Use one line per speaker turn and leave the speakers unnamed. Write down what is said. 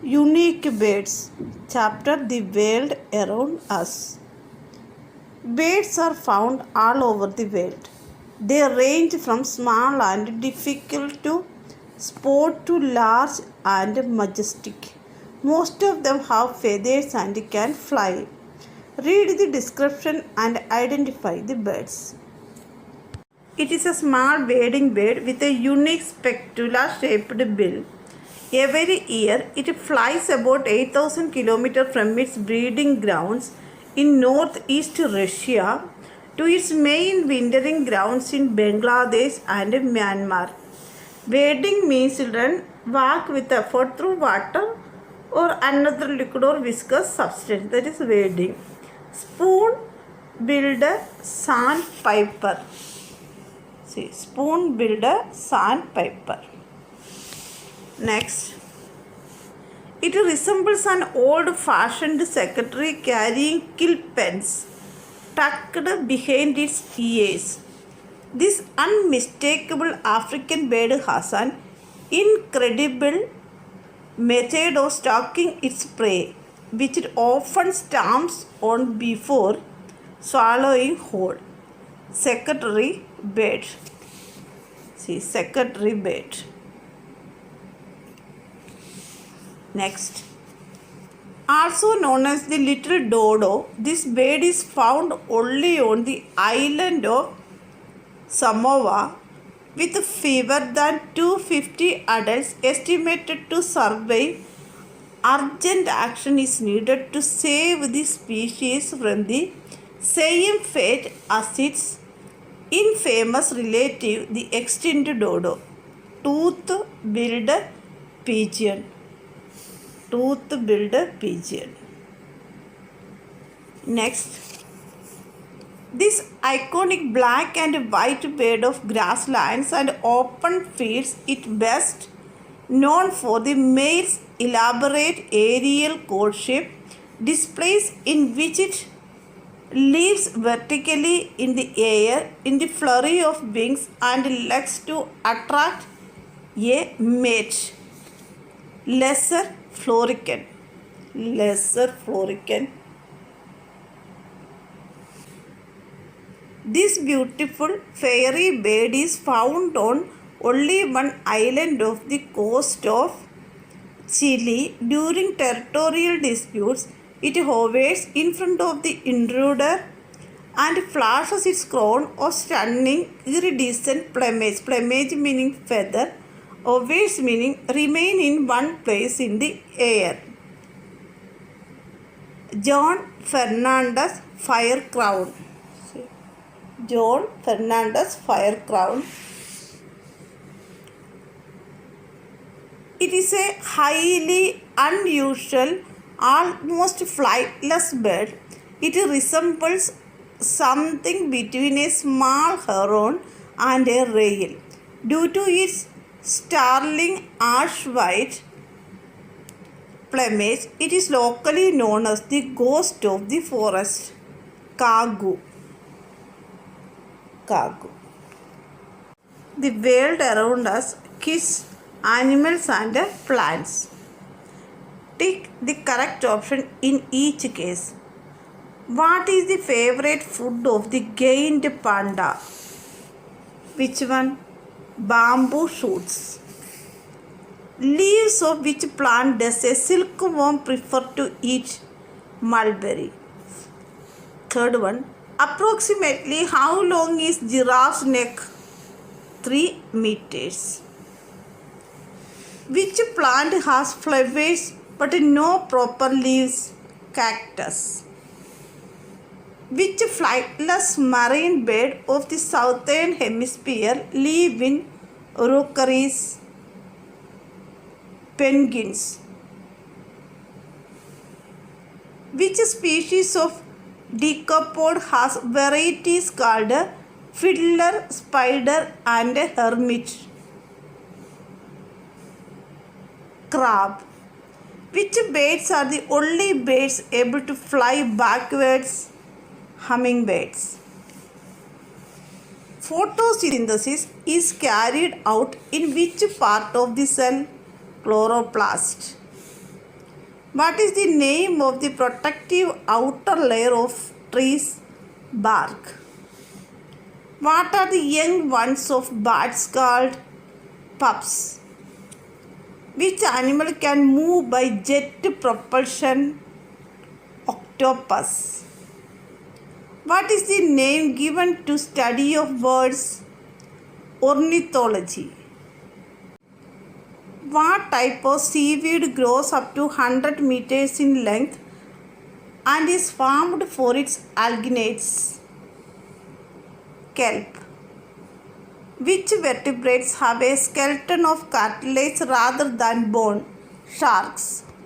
Unique birds. Chapter The World Around Us. Birds are found all over the world. They range from small and difficult to spot to large and majestic. Most of them have feathers and can fly. Read the description and identify the birds. It is a small wading bird with a unique spatula-shaped bill. Every year, it flies about 8,000 km from its breeding grounds in northeast Russia to its main wintering grounds in Bangladesh and Myanmar. Wading means children walk with effort through water or another liquid or viscous substance. That is wading. Spoon-billed sandpiper. See, spoon-billed sandpiper. Next, it resembles an old-fashioned secretary carrying quill pens tucked behind its ears. This unmistakable African bird has an incredible method of stalking its prey, which it often stamps on before swallowing whole. Secretary bird. See, secretary bird. Next, also known as the little dodo, this bird is found only on the island of Samoa with fewer than 250 adults estimated to survive. Urgent action is needed to save the species from the same fate as its infamous relative, the extinct dodo, tooth-billed pigeon. Tooth-billed pigeon. Next, this iconic black and white bird of grasslands and open fields is best known for the male's elaborate aerial courtship displays in which it leaps vertically in the air in the flurry of wings and legs to attract a mate. Lesser florican. This beautiful fairy bird is found on only one island of the coast of Chile. During territorial disputes, it hovers in front of the intruder and flashes its crown of stunning iridescent plumage. Plumage meaning feather. Hovers meaning remain in one place in the air. John Fernandez firecrown. John Fernandez firecrown. It is a highly unusual, almost flightless bird. It resembles something between a small heron and a rail. Due to its startling ash-white plumage, it is locally known as the ghost of the forest. Kagu. The world around us kisses animals and plants. Tick the correct option in each case. What is the favorite food of the giant panda? Which one? Bamboo shoots. Leaves of which plant does a silkworm prefer to eat? Mulberry. Third one. Approximately how long is giraffe's neck? 3 meters. Which plant has flowers but no proper leaves? Cactus. Which flightless marine bird of the southern hemisphere live in rookeries? Penguins. Which species of decapod has varieties called fiddler, spider and hermit? Crab. Which birds are the only birds able to fly backwards? Hummingbirds. Photosynthesis is carried out in which part of the cell? Chloroplast. What is the name of the protective outer layer of trees' bark? What are the young ones of birds called? Pups. Which animal can move by jet propulsion? Octopus. What is the name given to study of birds? Ornithology. What type of seaweed grows up to 100 meters in length and is farmed for its alginates? Kelp. Which vertebrates have a skeleton of cartilage rather than bone? Sharks.